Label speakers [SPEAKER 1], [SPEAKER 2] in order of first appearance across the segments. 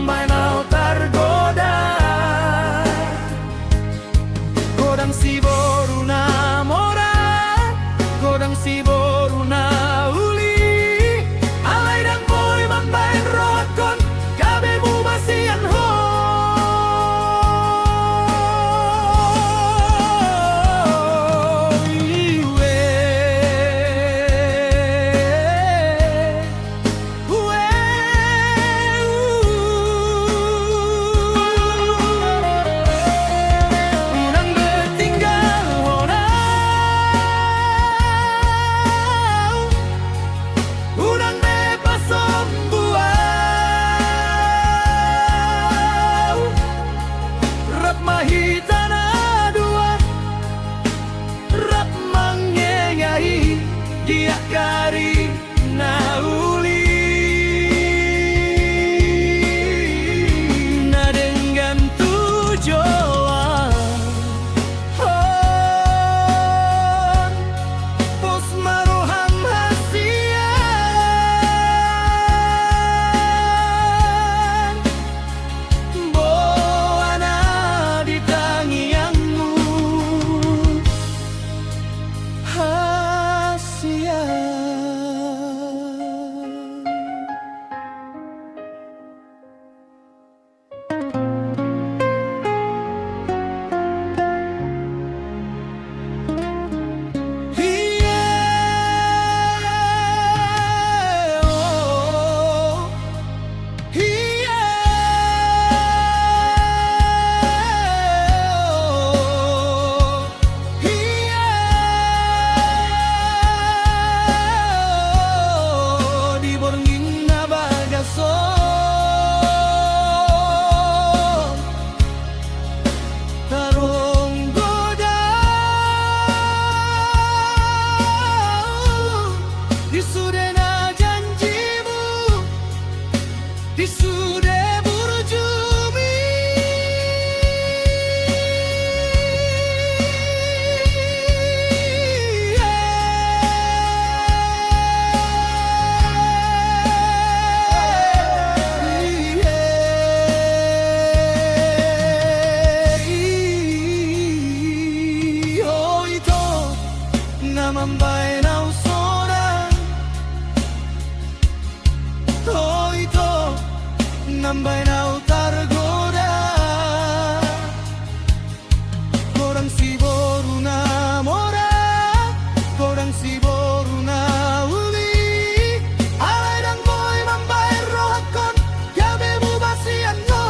[SPEAKER 1] mambai nau tergoda. Godang si boru na mora, godang si boru na uli. Alai dan boy mambai rokon, kabe mu basian ho. Dia kari nauli na dengan tujuan hon pos maroham hasian boana di tangianmu mambai nau soda, oh itu nambai nau tergoda. Godang si boru na mora, godang si boru na uli. Alai dan boy mambai rohakon, kabe mu basian no.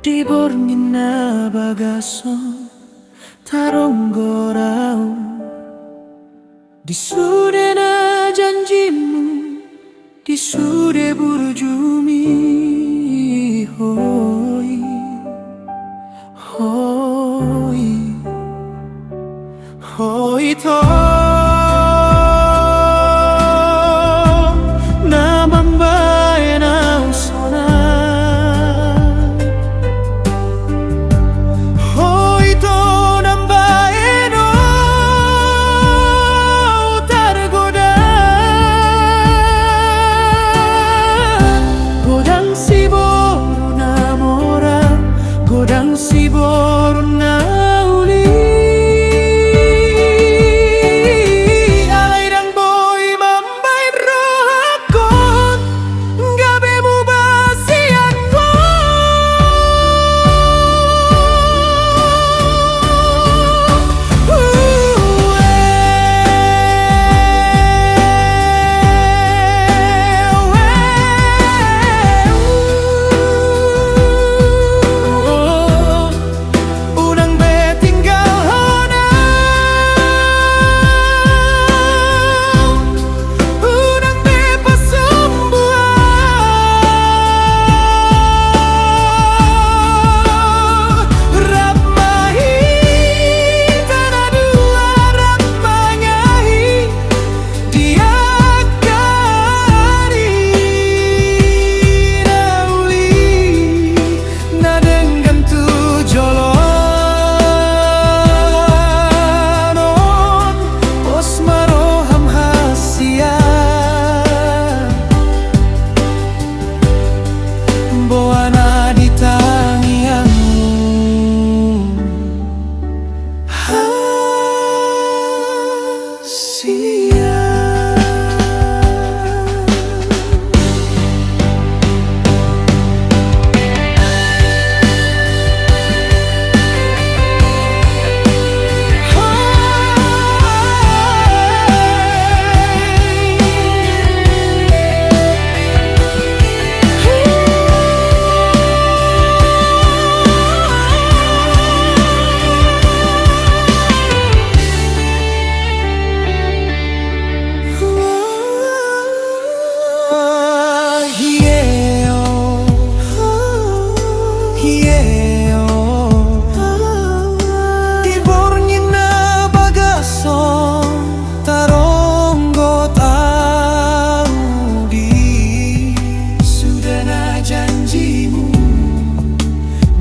[SPEAKER 2] Diborngina bagason tarong gorau
[SPEAKER 1] Di sudena janjimu, di sude burjumi. Hoi, hoi, hoi to.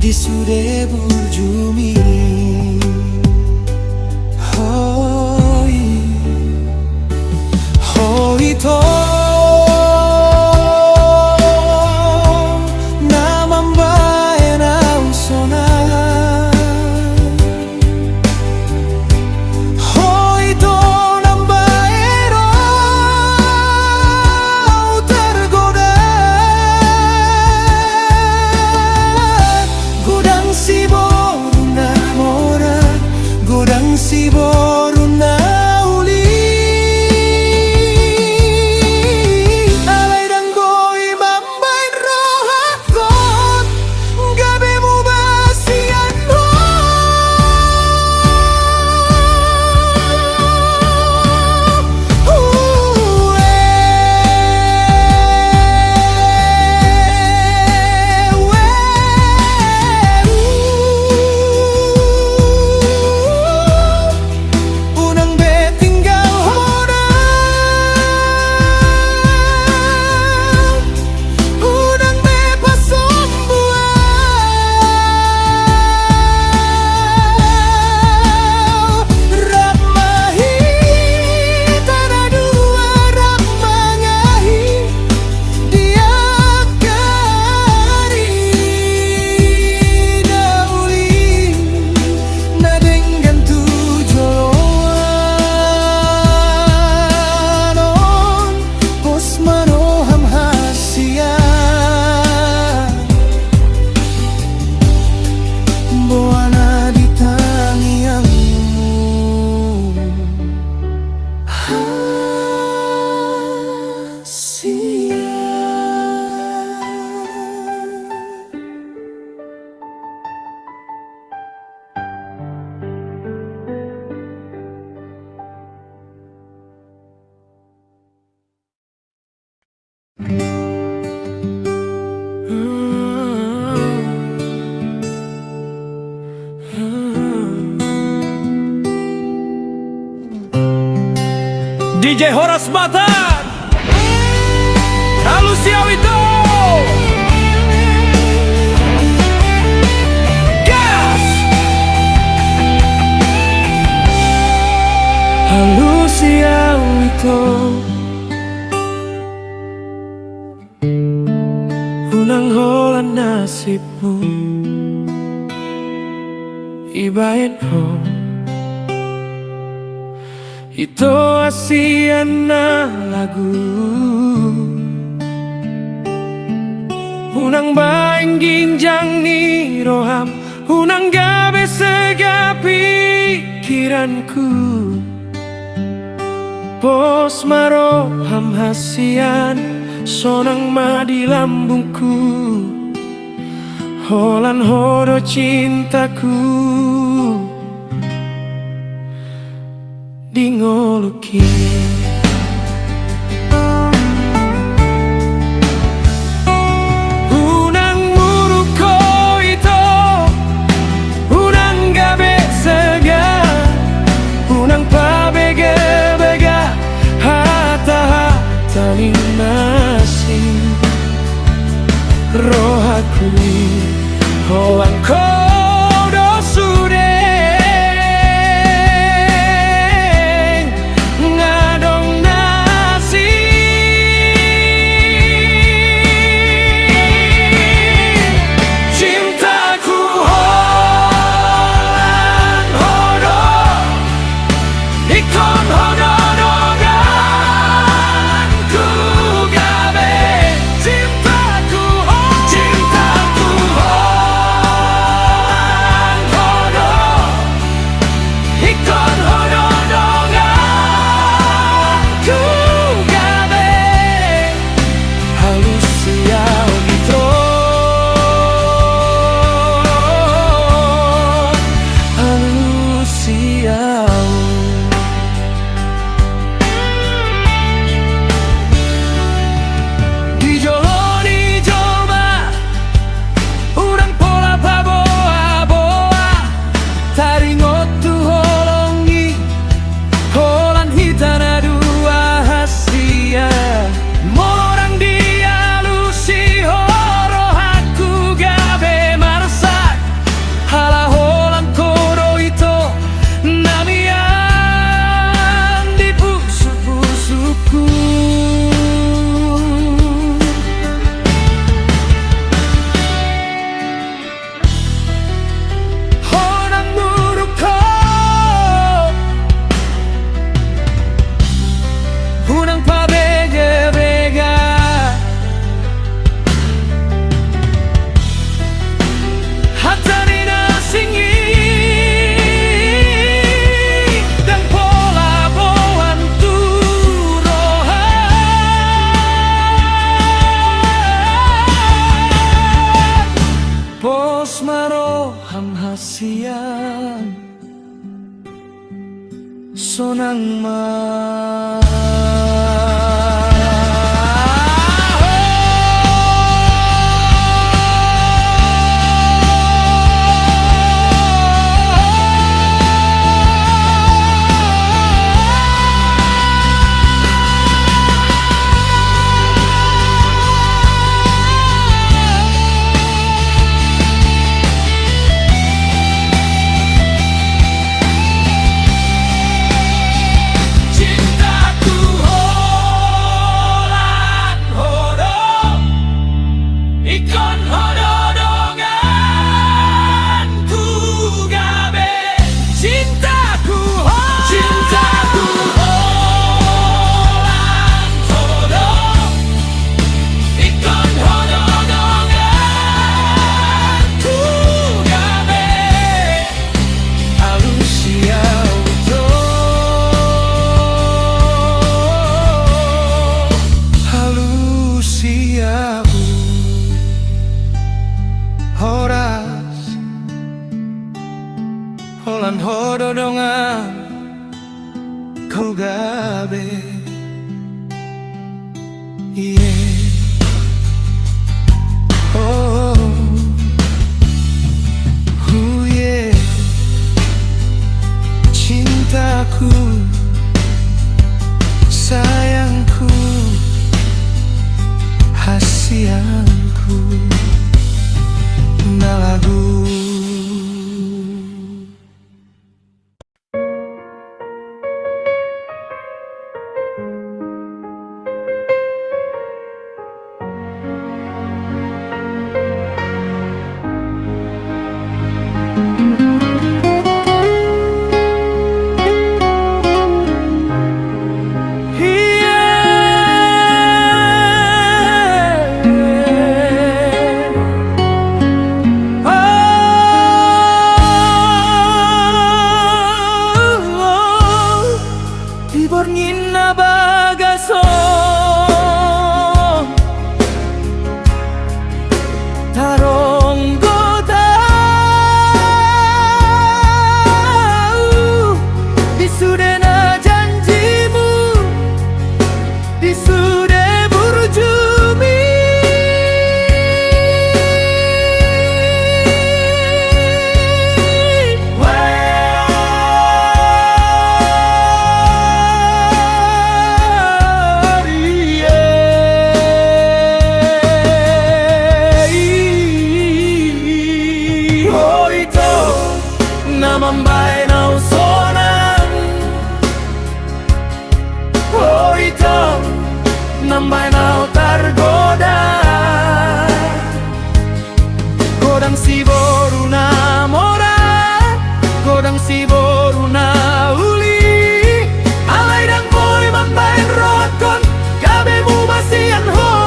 [SPEAKER 1] Di sude burjumi. Hoi, hoi to. Si boru na mo DJ Horas Matan, Halus Yawito, Gas, Halus Yawito, unang holan nasibmu, ibayan ho. Ito asian na lagu, unang baing ginjang ni roham, unang gabi sa pikiranku. Pos maroham hasian, sonang madi lambungku, holan hodo cintaku. Dingoluki unang muruko ito, unang gabi sega, unang pabega-bega, hata-hata ni masing rohakui holang ko. Hasian sonang holan hododongan kau gabe, yeah. Oh, yeah. Cintaku namambainaw sonang ito nambainaw targoda Godang siboru na mora Godang siboru na uli Alay dang boy mambain rokon Gabe mu basian ho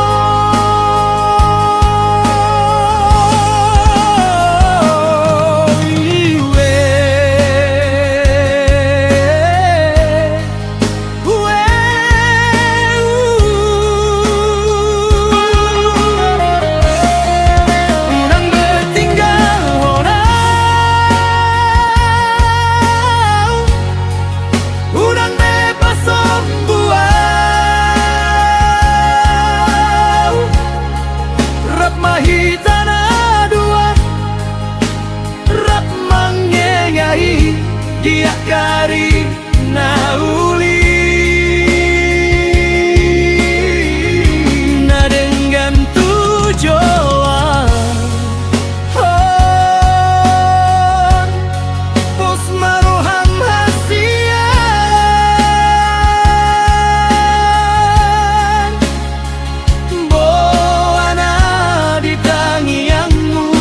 [SPEAKER 1] Dia kari na uli na dengan tujuan pos maruham hasian boana di tangianmu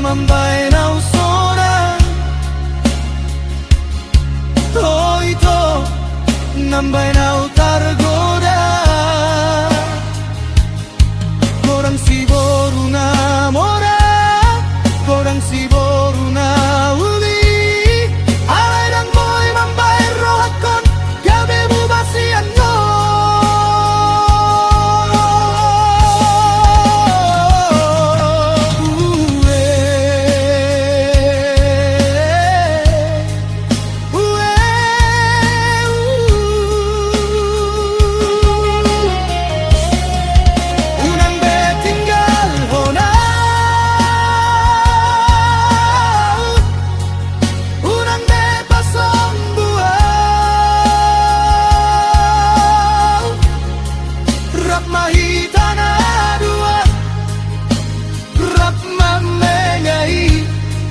[SPEAKER 1] namambainaw sonang ito nambainaw targoda Godang siboru na mora Godang siboru na uli Alay dang boy mambain rohakon Gabe mu basian no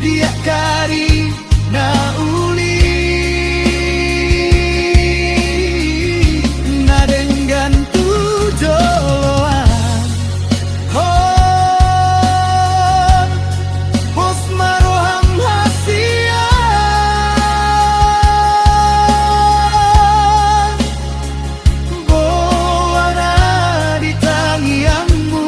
[SPEAKER 1] Dia kari na uli na dengan tujuan pos maruham hasian boana di tangianmu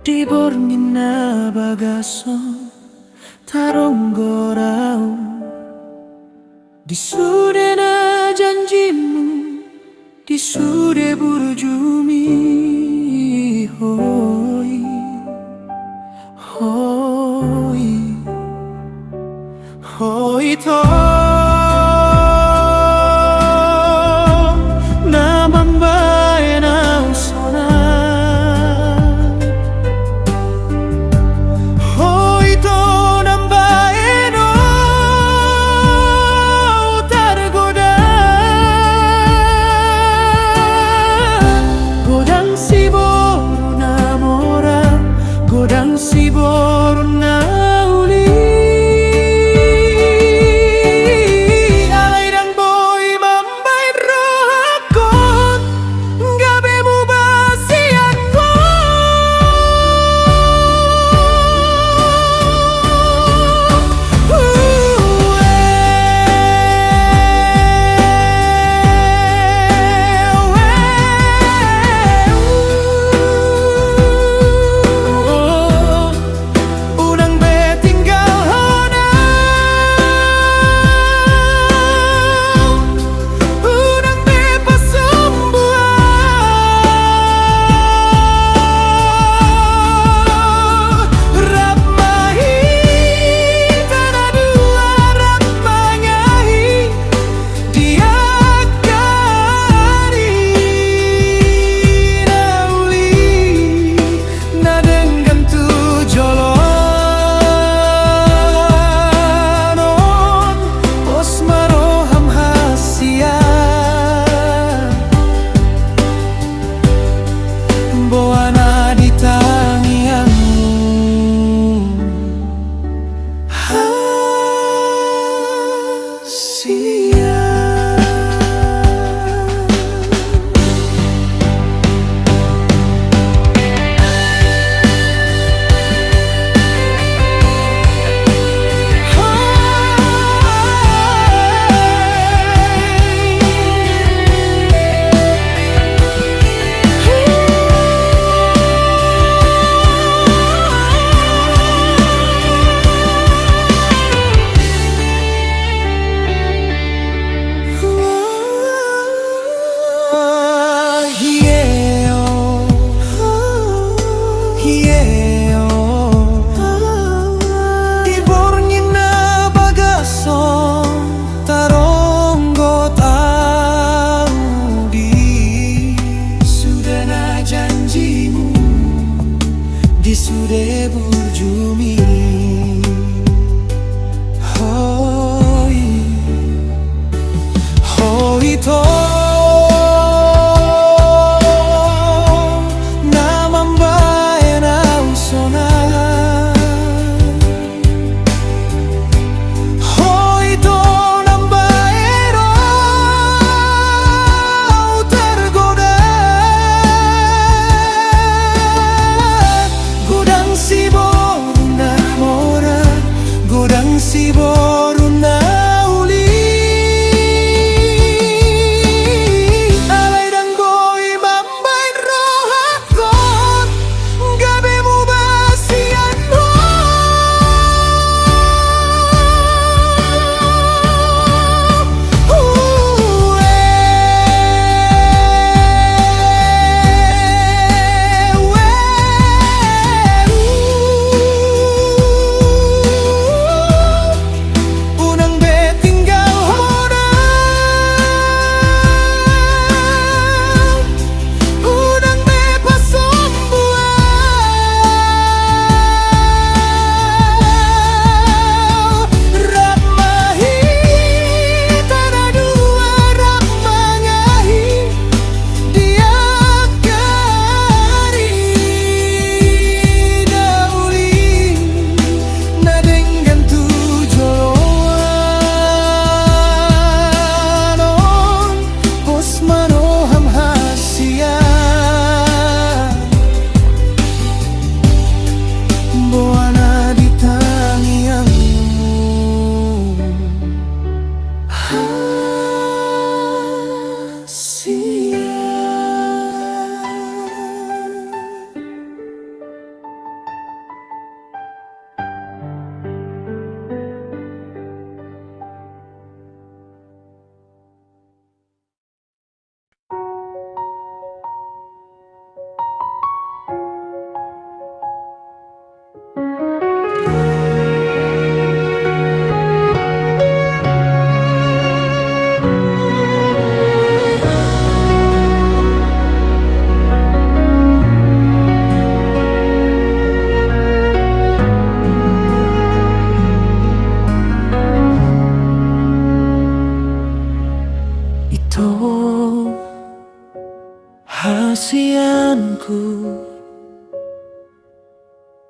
[SPEAKER 1] Di borngina bagason tarong gorau, di sudena janjimu, di sude burjumi. Hoi, hoi, hoi to namambae na usona. Hoi to nambae no tergoda.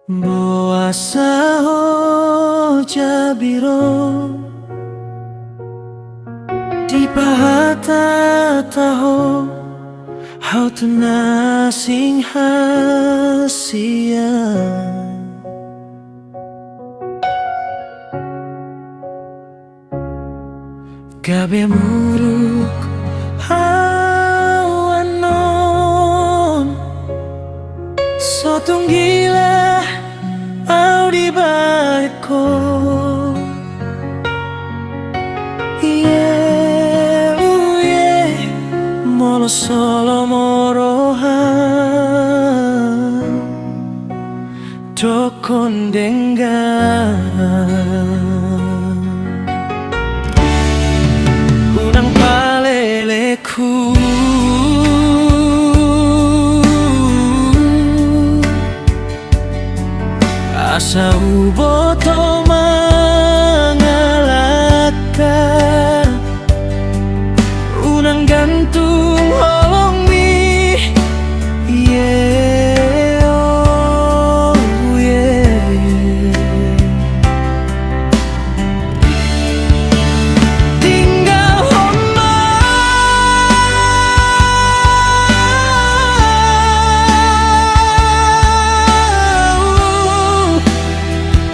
[SPEAKER 1] Boasa ho jabiro di pahata taho hau tuna sing hasia gabe muruk hawanon sotunggilah au di baitku molo solo morohan tokon denggan unang paleleku asa uboto mangalaka unang gantung holong mi yeah oh yeah tinggal homa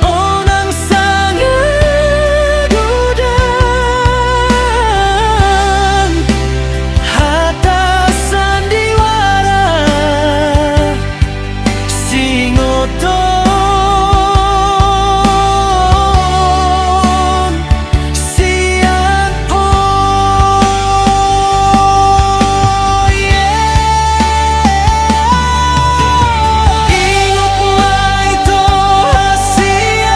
[SPEAKER 1] onang sangat gudang hata sandiwara singoton siang po ingot mai to hasian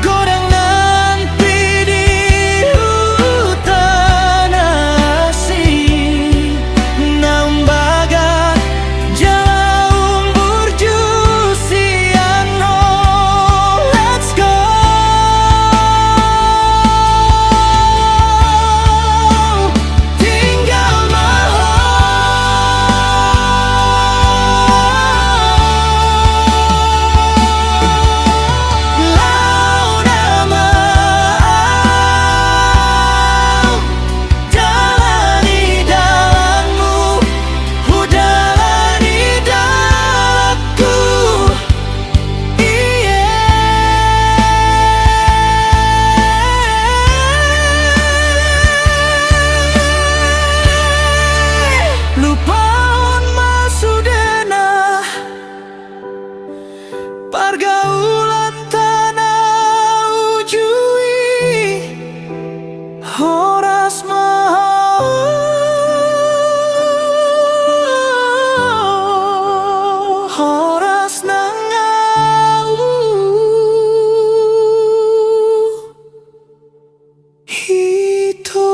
[SPEAKER 1] godang nanti di hutan asing nambaga jauh burjusian oh let's go tinggal maho launa mau jalani dalammu jalani dalamku lupaon masudena pergaulan tanah ujui horas mau horas nangau hito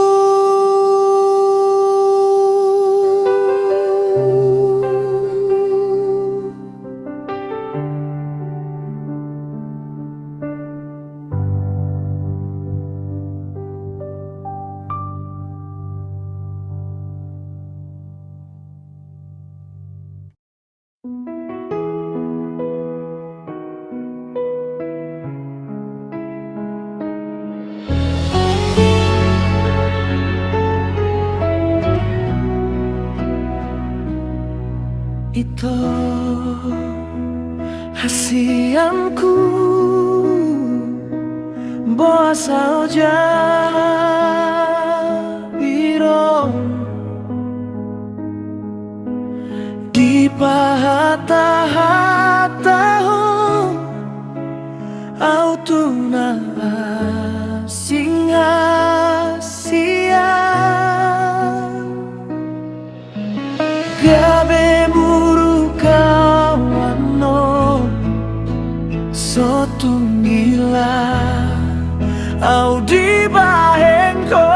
[SPEAKER 1] itu hasianku boasa jabiro di pahata-hatahu au tuna singa-siang gabe muru kawano sotungila au di bahengko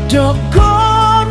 [SPEAKER 1] Jokon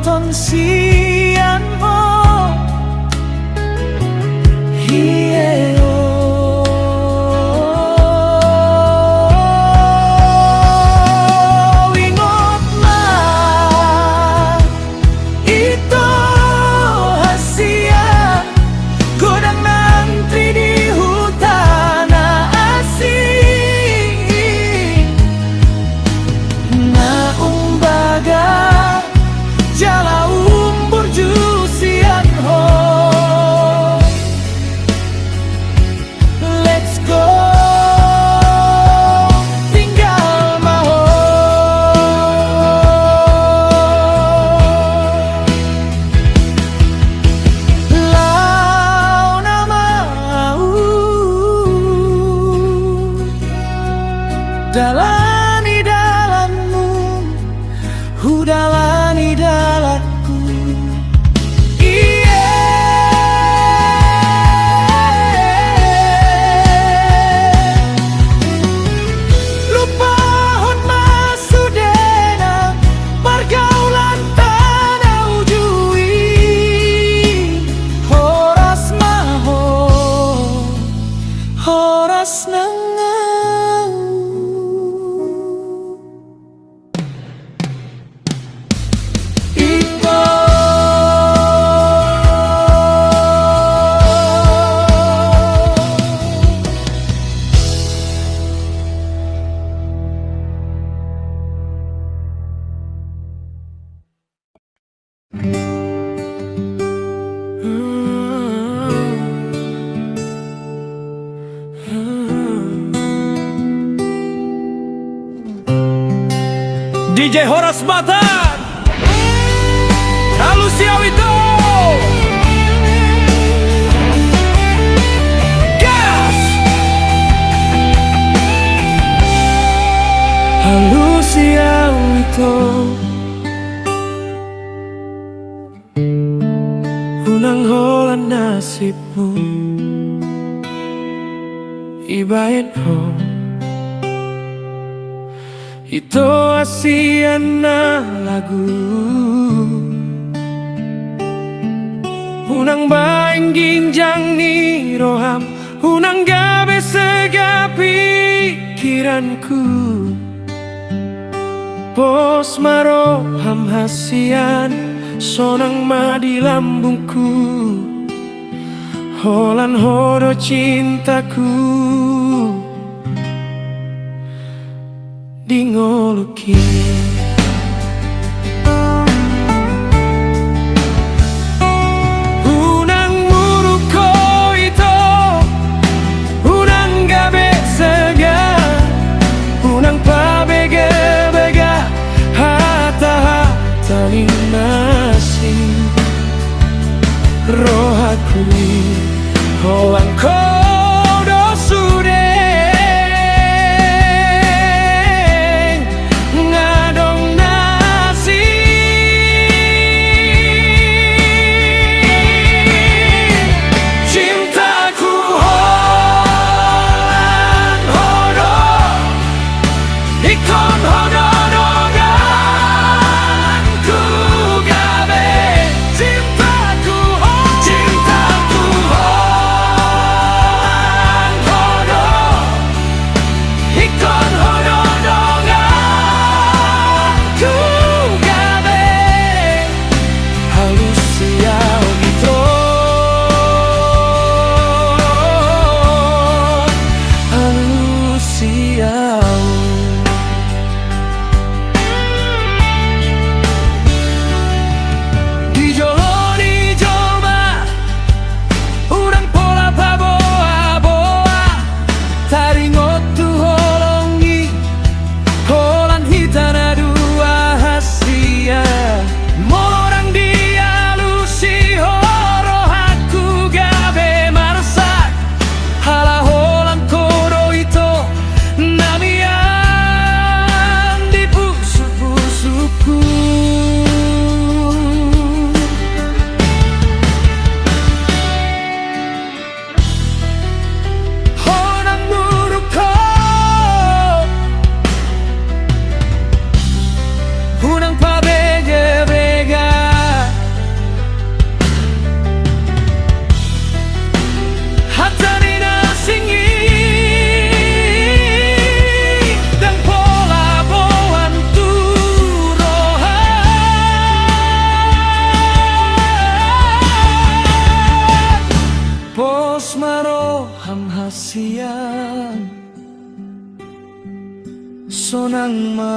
[SPEAKER 1] ton sian ho hiye o ingot ma ito hasian godang nantri di hutan asing na umbaga jala umbur jusian ho let's go tinggal maho lau na mau dalani dalammu dalani dalamku iye lupahon masudena pergaulan tanah ujui horas maho horas nangau Iko DJ Horas Matan Lalu siau itu gas Lalu siau itu unang holan nasibmu ibayan ho itu asiana lagu unang baing ginjang ni roham unang gabe sega pikiranku pos maroham hasian sonang madi lambungku holan hodo cintaku dingoluki unang muruko ito unang gabe sega unang pabega-bega hata-hata masih rohakui holang kodo sude ma.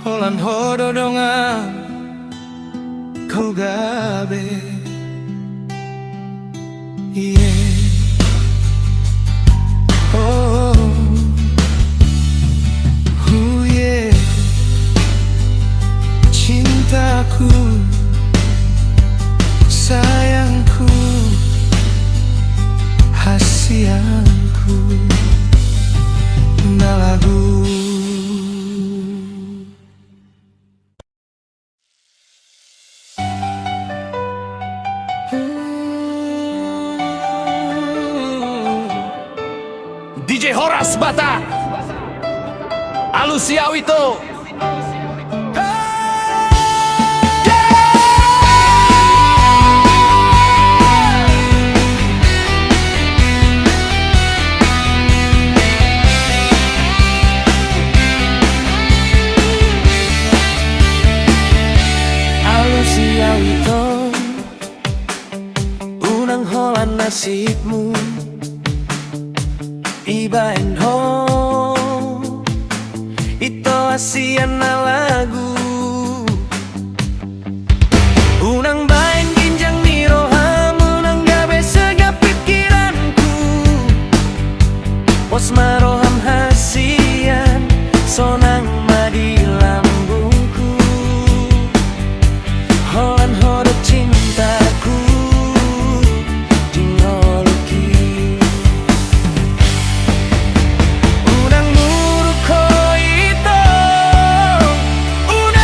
[SPEAKER 1] Holan hododongan kau gabe, yeah. Oh, yeah. Cintaku, sayangku, hasianku, na lagu. DJ Horas Bata, Alusia Wito. Alusia Wito, unang holan nasibmu. Iba and home, ito asian na lagu. Unang bayan ginjang ni roham, unang gabi segap pikiranku. Pos maroham hasian, sonang madi lambungku. Holan hodot cintaku, unang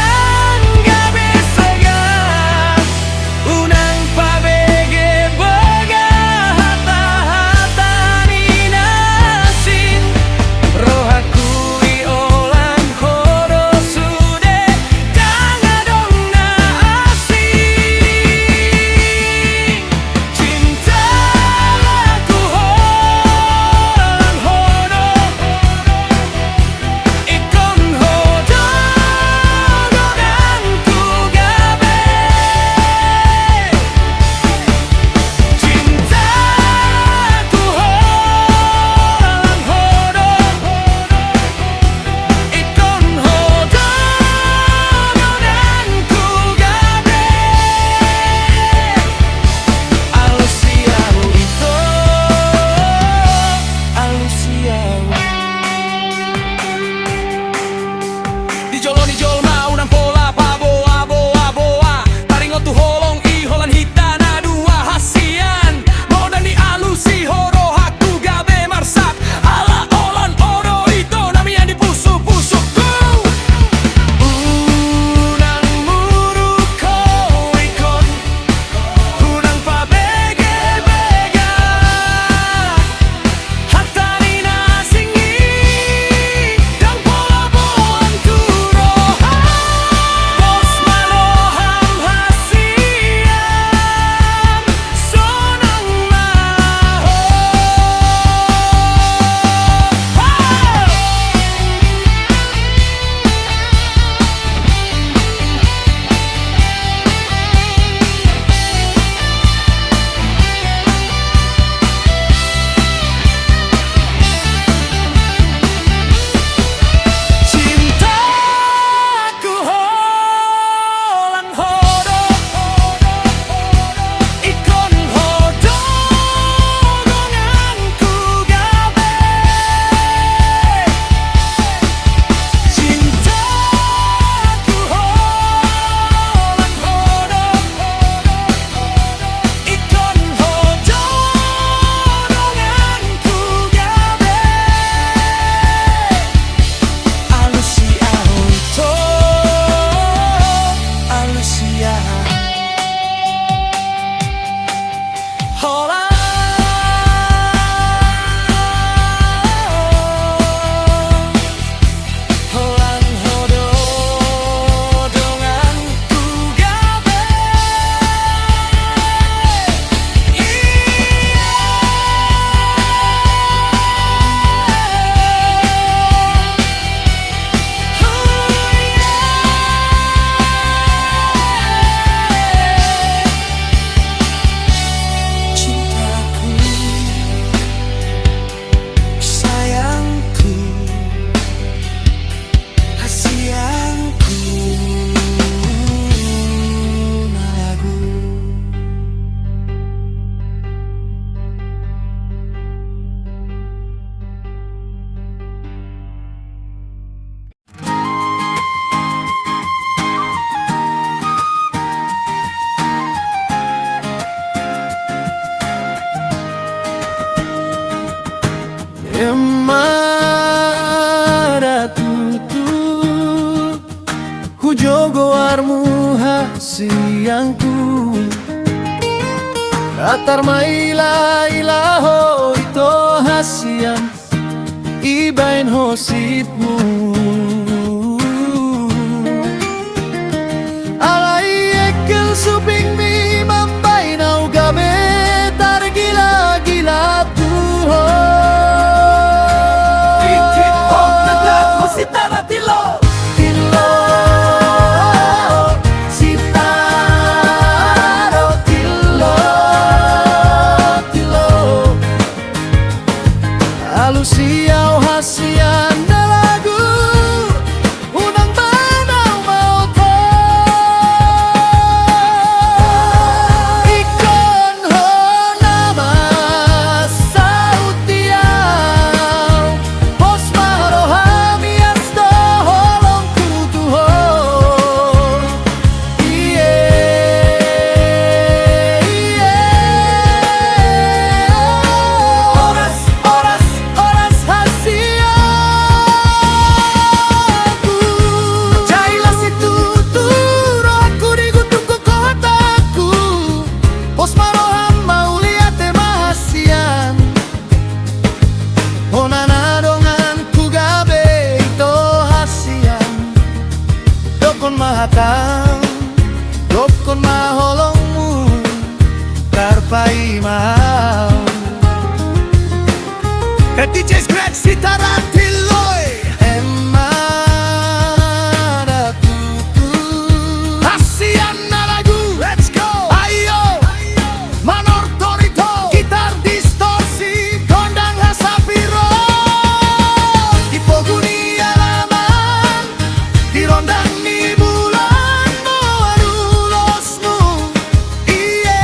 [SPEAKER 1] Emara tutu hujogo armu hasianku atar maila ilaho ito hasian ibain hositmu alai ekel suping mi mambai nau gabe tar gila-gila tuho titit hok nagat masitara tilo tilo sitaro tilo tilo alusiau hasian na lagu unang banau mau to ikon ho nama sautiau pos marohami asto holong kutuho iye iye oras oras oras hasianku jailah situ turo aku digutuk ke kotaku pos maroham mau lihat mahasian honana dongan ku gabe ito hasian dokon mahatang dokon maholongmu karpai mahal DJ Scratch sitaran tiloy emara tutu hasian na lagu let's go ayo manor torito gitar distorsi kondang hasapiro di poguni alaman di rondang ni bulan mo anulosmu iye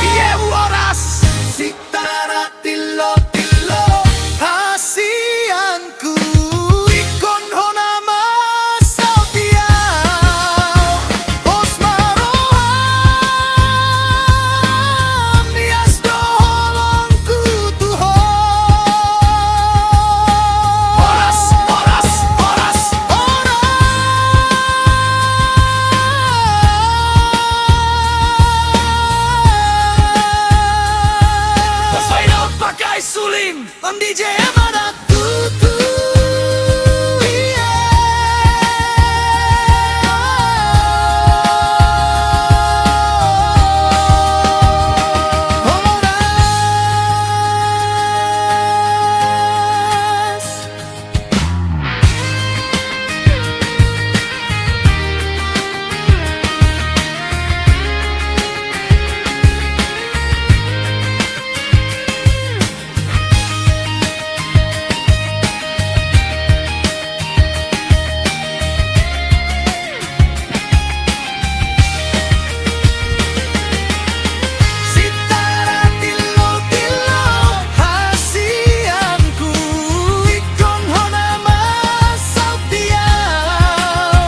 [SPEAKER 1] iye waras sitara tilo tilo hasianku ikon honama sautiau pos maroham nias doholongku tuho oras oras oras oras Pasway pakai suling Om DJ Emara tutu Horas sitara tilo tilo hasianku ikon honama sautiau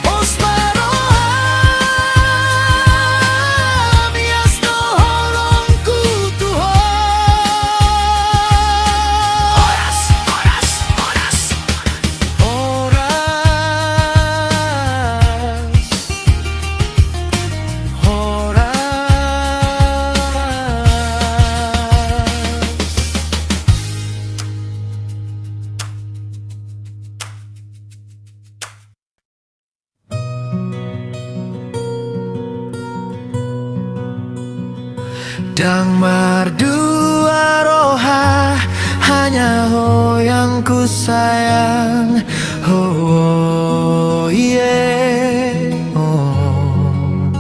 [SPEAKER 1] pos maroham nias doholongku tuho oras oras oras Dang mardua roha hanya ho yang ku sayang oh yeah oh.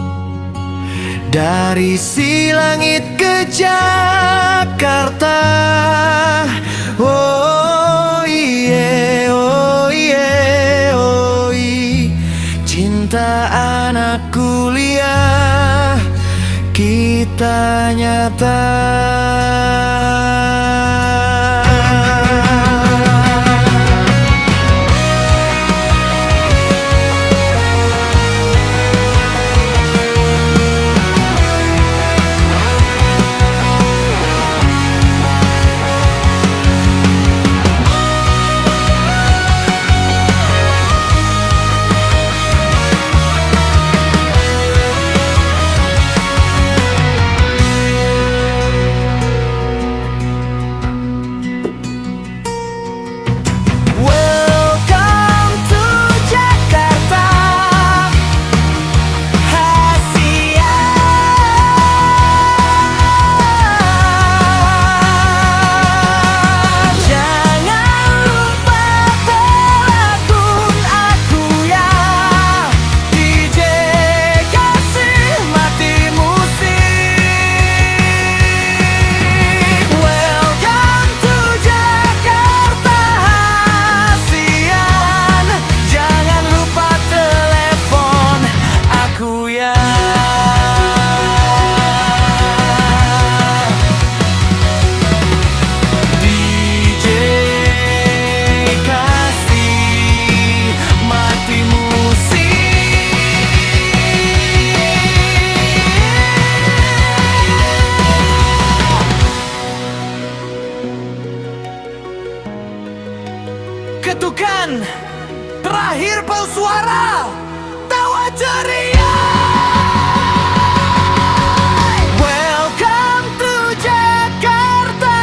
[SPEAKER 1] Dari si langit ke Jakarta oh yeah oh yeah oh yeah. Cinta anak kuliah kita nyata Pengepul suara, tawa ceria. Welcome to Jakarta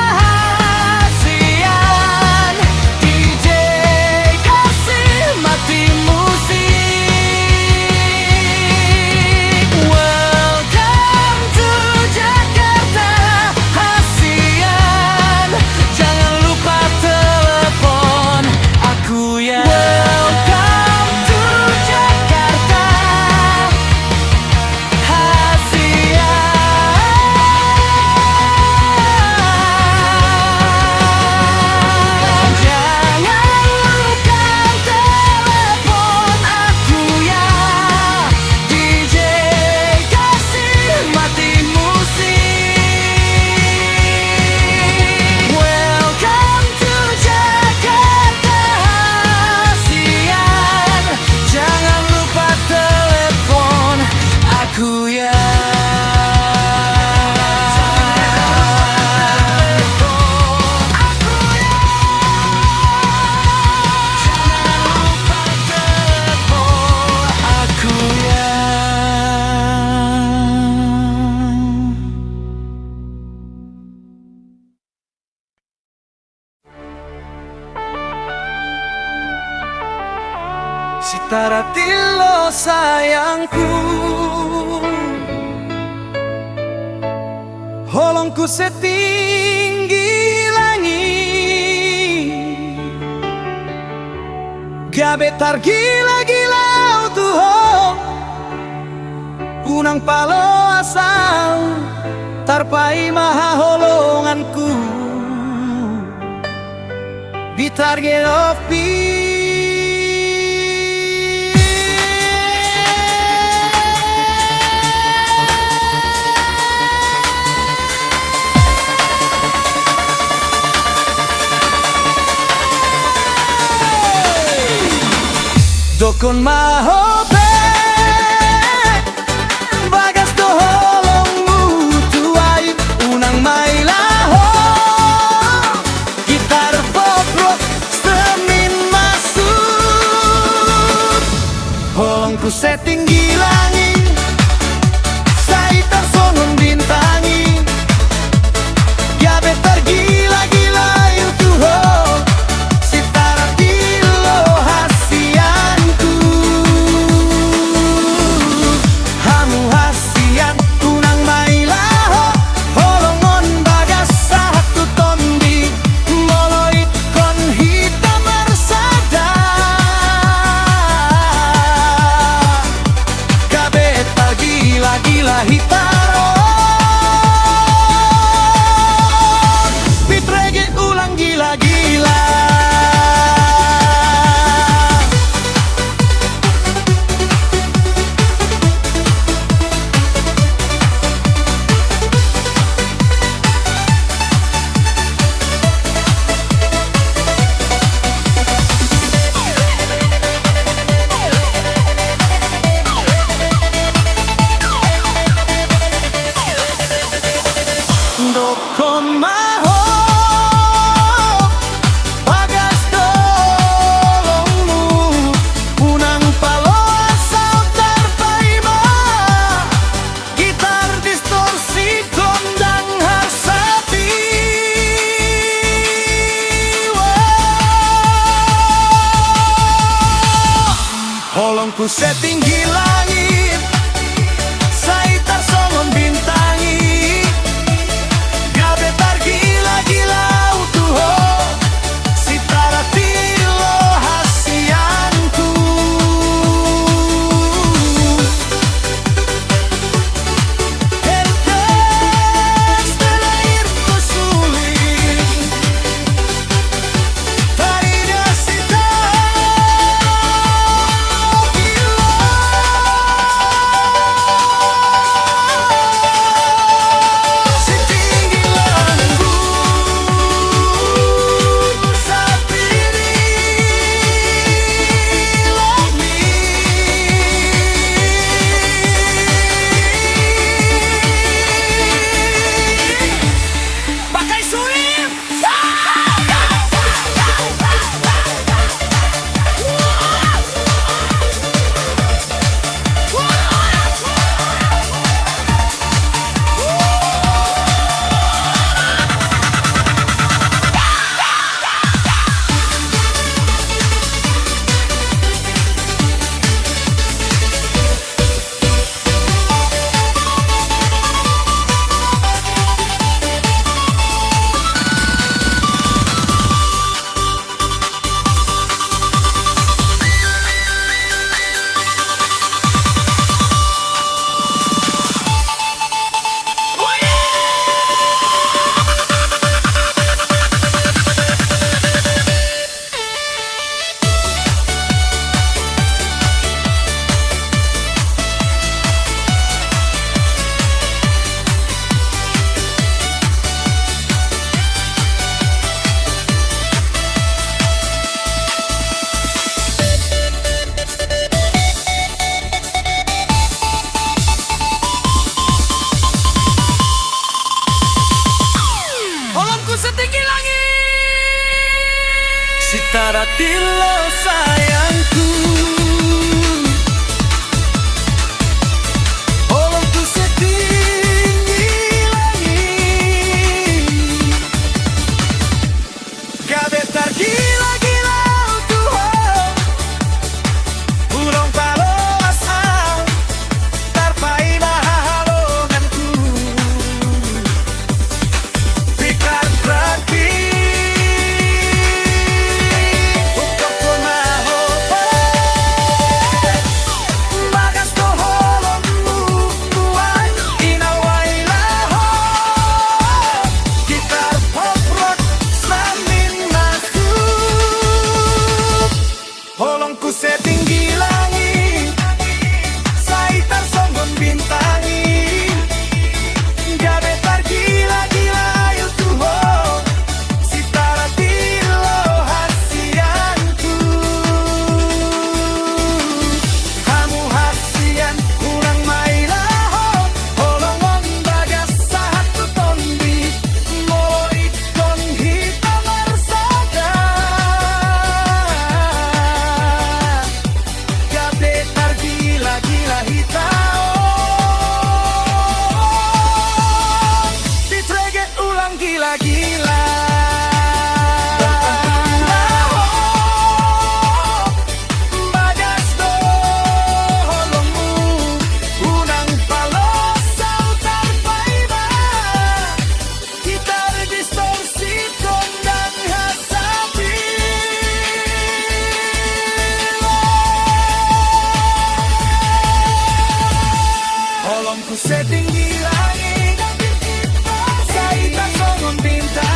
[SPEAKER 1] Hasian. DJ kasih mati musik. Welcome to Jakarta Hasian. Jangan lupa telepon aku ya. Welcome to Jakarta Hasian. Jangan lupa telepon aku ya. DJ kasih mati musik. Welcome to Jakarta Hasian. Jangan lupa telepon aku ya. Sitara tilo sayangku, holongku setinggi langit. Gabetar gila-gila tuho, punang palo asal tarpai maha holonganku. Di target of peace. Dokon mahobe bagas do holongmu tuai unang mailaho gitar pop rock semin masuk holongku setinggi langit saya tersongon bintangi gabe tergila-gila yutuho sitara tilo hasianku. Hamu hasian unang mailaho holongon bagas satu tombi moloit kon hitam bersada gabe tergila-gila hitaro bitrege ulang gila-gila. Taratilo sayangku. Holongku setinggi langit, gabe tergila-gila Tuhan. Ulong palos au, tarpai mahalonganku. Pikar berarti holongku setinggi langit, saitar songgon bintangi, gabe tergila-gila ayo Tuhan, si taratilo hasianku. Kamu hasian kurang mailahon, holong wong bagas satu tondi, molo ikon hita marsada. Gila-gila hitao ditreget ulang gila-gila. Bagas do holongmu unang palos sautar paiba, gitar distorsi kondang hasapi. Holongku setinggi langit, saitar songgon bintang.